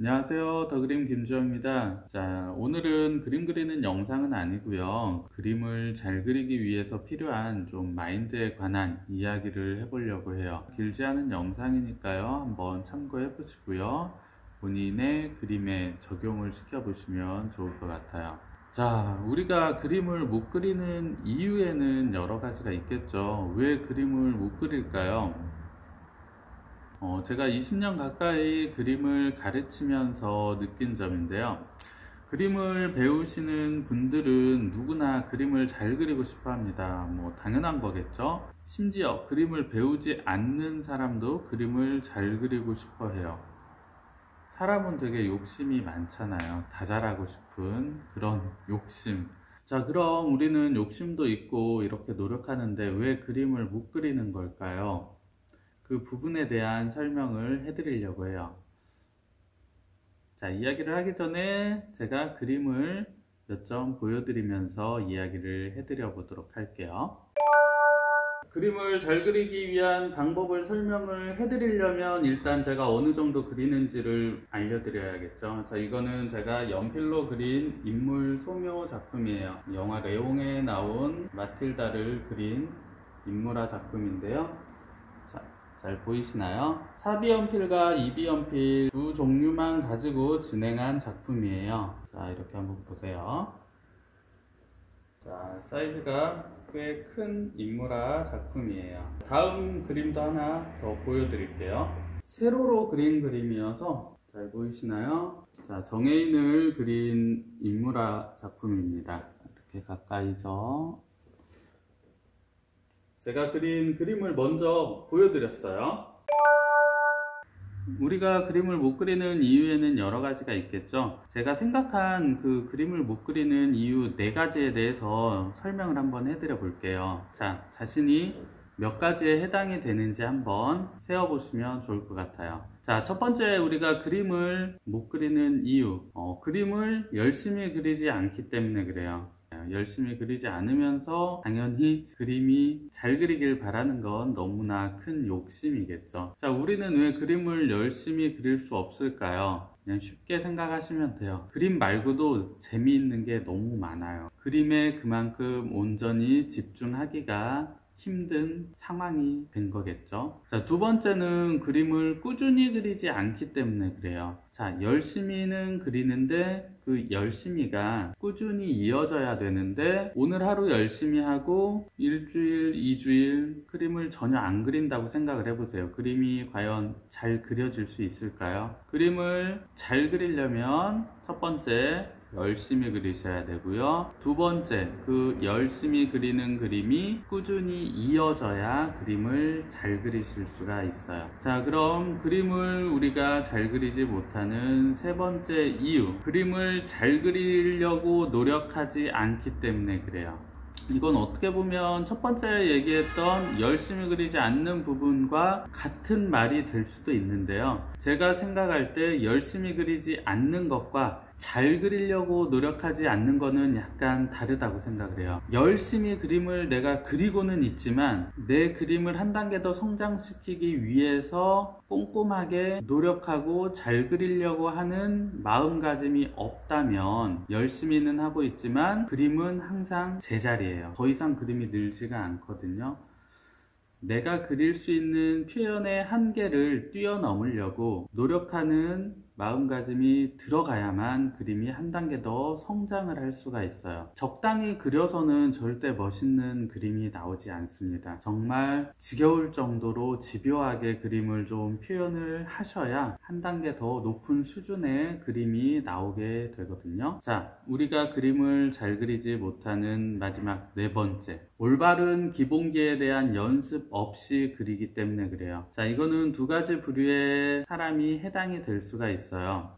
안녕하세요. 더그림 김주영입니다. 자, 오늘은 그림 그리는 영상은 아니고요. 그림을 잘 그리기 위해서 필요한 좀 마인드에 관한 이야기를 해보려고 해요. 길지 않은 영상이니까요. 한번 참고해 보시고요. 본인의 그림에 적용을 시켜보시면 좋을 것 같아요. 자, 우리가 그림을 못 그리는 이유에는 여러 가지가 있겠죠. 왜 그림을 못 그릴까요? 제가 20년 가까이 그림을 가르치면서 느낀 점인데요. 그림을 배우시는 분들은 누구나 그림을 잘 그리고 싶어 합니다. 뭐 당연한 거겠죠. 심지어 그림을 배우지 않는 사람도 그림을 잘 그리고 싶어 해요. 사람은 되게 욕심이 많잖아요. 다 잘하고 싶은 그런 욕심. 자, 그럼 우리는 욕심도 있고 이렇게 노력하는데 왜 그림을 못 그리는 걸까요? 그 부분에 대한 설명을 해드리려고 해요. 자, 이야기를 하기 전에 제가 그림을 몇 점 보여드리면서 이야기를 해드려 보도록 할게요. 그림을 잘 그리기 위한 방법을 설명을 해드리려면 일단 제가 어느 정도 그리는지를 알려드려야겠죠. 자, 이거는 제가 연필로 그린 인물 소묘 작품이에요. 영화 레옹에 나온 마틸다를 그린 인물화 작품인데요. 잘 보이시나요? 사비연필과 이비연필 두 종류만 가지고 진행한 작품이에요. 자, 이렇게 한번 보세요. 자, 사이즈가 꽤 큰 인물화 작품이에요. 다음 그림도 하나 더 보여드릴게요. 세로로 그린 그림이어서 잘 보이시나요? 자, 정해인을 그린 인물화 작품입니다. 이렇게 가까이서 제가 그린 그림을 먼저 보여드렸어요. 우리가 그림을 못 그리는 이유에는 여러 가지가 있겠죠. 제가 생각한 그 그림을 못 그리는 이유 4가지에 대해서 설명을 한번 해드려 볼게요. 자, 자신이 몇 가지에 해당이 되는지 한번 세어보시면 좋을 것 같아요. 자, 첫 번째 우리가 그림을 못 그리는 이유, 그림을 열심히 그리지 않기 때문에 그래요. 열심히 그리지 않으면서 당연히 그림이 잘 그리길 바라는 건 너무나 큰 욕심이겠죠. 자, 우리는 왜 그림을 열심히 그릴 수 없을까요? 그냥 쉽게 생각하시면 돼요. 그림 말고도 재미있는 게 너무 많아요. 그림에 그만큼 온전히 집중하기가 힘든 상황이 된 거겠죠. 자, 두 번째는 그림을 꾸준히 그리지 않기 때문에 그래요. 자, 열심히는 그리는데 그 열심히가 꾸준히 이어져야 되는데 오늘 하루 열심히 하고 일주일, 2주일 그림을 전혀 안 그린다고 생각을 해보세요. 그림이 과연 잘 그려질 수 있을까요? 그림을 잘 그리려면 첫 번째, 열심히 그리셔야 되고요. 두 번째, 그 열심히 그리는 그림이 꾸준히 이어져야 그림을 잘 그리실 수가 있어요. 자, 그럼 그림을 우리가 잘 그리지 못하는 세 번째 이유, 그림을 잘 그리려고 노력하지 않기 때문에 그래요. 이건 어떻게 보면 첫 번째 얘기했던 열심히 그리지 않는 부분과 같은 말이 될 수도 있는데요. 제가 생각할 때 열심히 그리지 않는 것과 잘 그리려고 노력하지 않는 거는 약간 다르다고 생각을 해요. 열심히 그림을 내가 그리고는 있지만 내 그림을 한 단계 더 성장시키기 위해서 꼼꼼하게 노력하고 잘 그리려고 하는 마음가짐이 없다면 열심히는 하고 있지만 그림은 항상 제자리예요. 더 이상 그림이 늘지가 않거든요. 내가 그릴 수 있는 표현의 한계를 뛰어넘으려고 노력하는 마음가짐이 들어가야만 그림이 한 단계 더 성장을 할 수가 있어요. 적당히 그려서는 절대 멋있는 그림이 나오지 않습니다. 정말 지겨울 정도로 집요하게 그림을 좀 표현을 하셔야 한 단계 더 높은 수준의 그림이 나오게 되거든요. 자, 우리가 그림을 잘 그리지 못하는 마지막 4번째, 올바른 기본기에 대한 연습 없이 그리기 때문에 그래요. 자, 이거는 2가지 부류의 사람이 해당이 될 수가 있어요.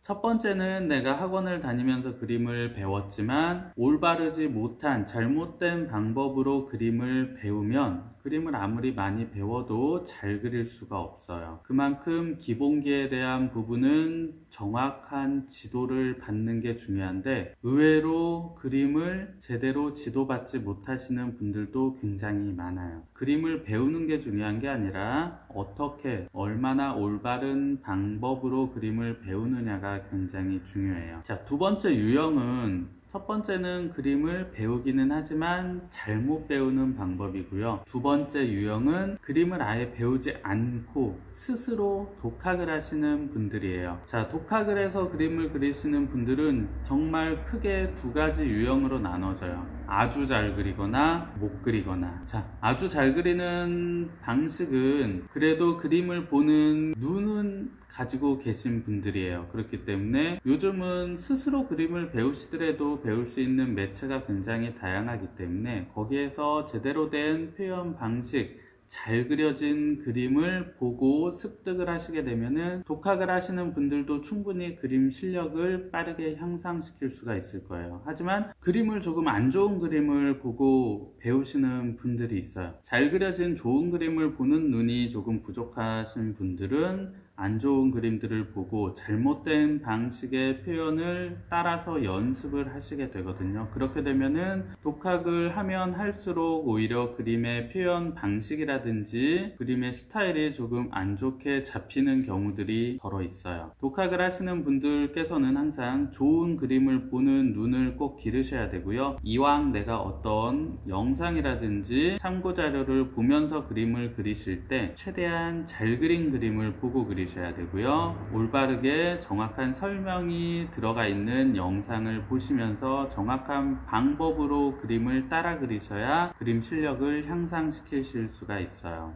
첫 번째는 내가 학원을 다니면서 그림을 배웠지만 올바르지 못한 잘못된 방법으로 그림을 배우면 그림을 아무리 많이 배워도 잘 그릴 수가 없어요. 그만큼 기본기에 대한 부분은 정확한 지도를 받는 게 중요한데 의외로 그림을 제대로 지도받지 못하시는 분들도 굉장히 많아요. 그림을 배우는 게 중요한 게 아니라 어떻게 얼마나 올바른 방법으로 그림을 배우 배우느냐가 굉장히 중요해요. 자, 두 번째 유형은, 첫 번째는 그림을 배우기는 하지만 잘못 배우는 방법이고요. 두 번째 유형은 그림을 아예 배우지 않고 스스로 독학을 하시는 분들이에요. 자, 독학을 해서 그림을 그리시는 분들은 정말 크게 두 가지 유형으로 나눠져요. 아주 잘 그리거나 못 그리거나. 자, 아주 잘 그리는 방식은 그래도 그림을 보는 눈은 가지고 계신 분들이에요. 그렇기 때문에 요즘은 스스로 그림을 배우시더라도 배울 수 있는 매체가 굉장히 다양하기 때문에 거기에서 제대로 된 표현 방식, 잘 그려진 그림을 보고 습득을 하시게 되면은 독학을 하시는 분들도 충분히 그림 실력을 빠르게 향상시킬 수가 있을 거예요. 하지만 그림을 조금 안 좋은 그림을 보고 배우시는 분들이 있어요. 잘 그려진 좋은 그림을 보는 눈이 조금 부족하신 분들은 안 좋은 그림들을 보고 잘못된 방식의 표현을 따라서 연습을 하시게 되거든요. 그렇게 되면은 독학을 하면 할수록 오히려 그림의 표현 방식이라든지 그림의 스타일이 조금 안 좋게 잡히는 경우들이 덜어 있어요. 독학을 하시는 분들께서는 항상 좋은 그림을 보는 눈을 꼭 기르셔야 되고요. 이왕 내가 어떤 영상이라든지 참고 자료를 보면서 그림을 그리실 때 최대한 잘 그린 그림을 보고 그리셔야 되고요. 올바르게 정확한 설명이 들어가 있는 영상을 보시면서 정확한 방법으로 그림을 따라 그리셔야 그림 실력을 향상시키실 수가 있어요.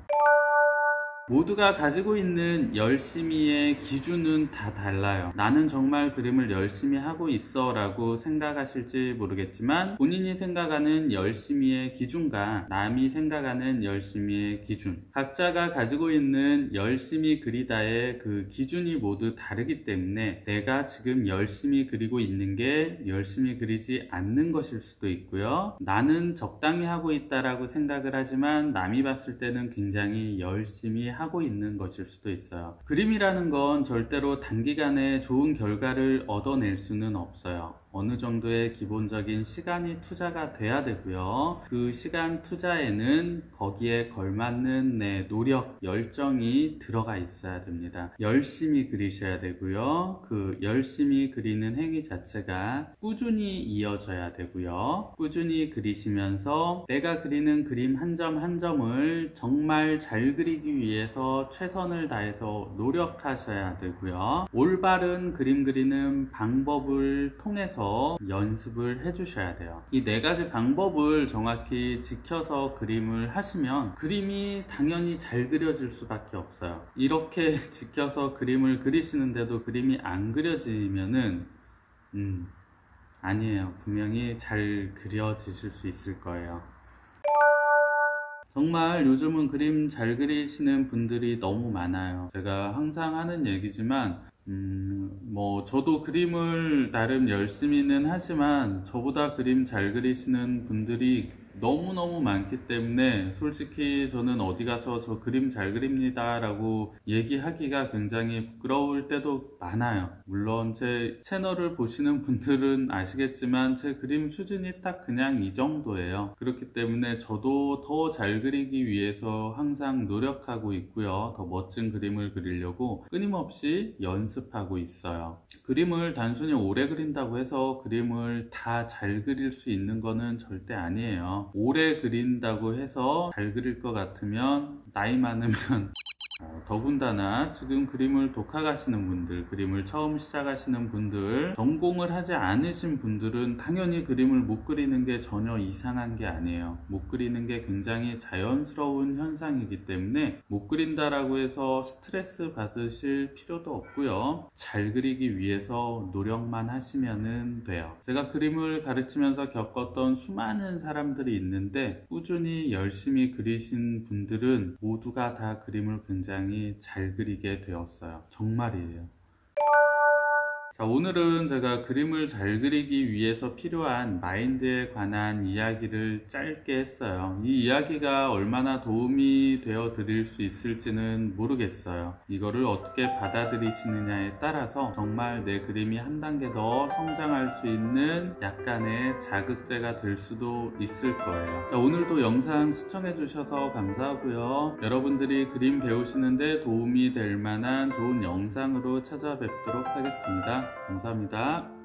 모두가 가지고 있는 열심히의 기준은 다 달라요. 나는 정말 그림을 열심히 하고 있어 라고 생각하실지 모르겠지만 본인이 생각하는 열심히의 기준과 남이 생각하는 열심히의 기준, 각자가 가지고 있는 열심히 그리다의 그 기준이 모두 다르기 때문에 내가 지금 열심히 그리고 있는 게 열심히 그리지 않는 것일 수도 있고요. 나는 적당히 하고 있다라고 생각을 하지만 남이 봤을 때는 굉장히 열심히 하고 있는 것일 수도 있어요. 그림이라는 건 절대로 단기간에 좋은 결과를 얻어낼 수는 없어요. 어느 정도의 기본적인 시간이 투자가 돼야 되고요. 그 시간 투자에는 거기에 걸맞는 내 노력, 열정이 들어가 있어야 됩니다. 열심히 그리셔야 되고요. 그 열심히 그리는 행위 자체가 꾸준히 이어져야 되고요. 꾸준히 그리시면서 내가 그리는 그림 한 점 한 점을 정말 잘 그리기 위해서 최선을 다해서 노력하셔야 되고요. 올바른 그림 그리는 방법을 통해서 연습을 해주셔야 돼요. 이 네 가지 방법을 정확히 지켜서 그림을 하시면 그림이 당연히 잘 그려질 수밖에 없어요. 이렇게 지켜서 그림을 그리시는데도 그림이 안 그려지면은 아니에요. 분명히 잘 그려지실 수 있을 거예요. 정말 요즘은 그림 잘 그리시는 분들이 너무 많아요. 제가 항상 하는 얘기지만 저도 그림을 나름 열심히는 하지만 저보다 그림 잘 그리시는 분들이 너무너무 많기 때문에 솔직히 저는 어디 가서 저 그림 잘 그립니다 라고 얘기하기가 굉장히 부끄러울 때도 많아요. 물론 제 채널을 보시는 분들은 아시겠지만 제 그림 수준이 딱 그냥 이 정도예요. 그렇기 때문에 저도 더 잘 그리기 위해서 항상 노력하고 있고요. 더 멋진 그림을 그리려고 끊임없이 연습하고 있어요. 그림을 단순히 오래 그린다고 해서 그림을 다 잘 그릴 수 있는 거는 절대 아니에요. 오래 그린다고 해서 잘 그릴 것 같으면 나이 많으면 더군다나 지금 그림을 독학하시는 분들, 그림을 처음 시작하시는 분들, 전공을 하지 않으신 분들은 당연히 그림을 못 그리는 게 전혀 이상한 게 아니에요. 못 그리는 게 굉장히 자연스러운 현상이기 때문에 못 그린다라고 해서 스트레스 받으실 필요도 없고요. 잘 그리기 위해서 노력만 하시면 돼요. 제가 그림을 가르치면서 겪었던 수많은 사람들이 있는데 꾸준히 열심히 그리신 분들은 모두가 다 그림을 굉장히 잘 그리게 되었어요. 정말이에요. 자, 오늘은 제가 그림을 잘 그리기 위해서 필요한 마인드에 관한 이야기를 짧게 했어요. 이 이야기가 얼마나 도움이 되어 드릴 수 있을지는 모르겠어요. 이거를 어떻게 받아들이시느냐에 따라서 정말 내 그림이 한 단계 더 성장할 수 있는 약간의 자극제가 될 수도 있을 거예요. 자, 오늘도 영상 시청해 주셔서 감사하고요. 여러분들이 그림 배우시는데 도움이 될 만한 좋은 영상으로 찾아뵙도록 하겠습니다. 감사합니다.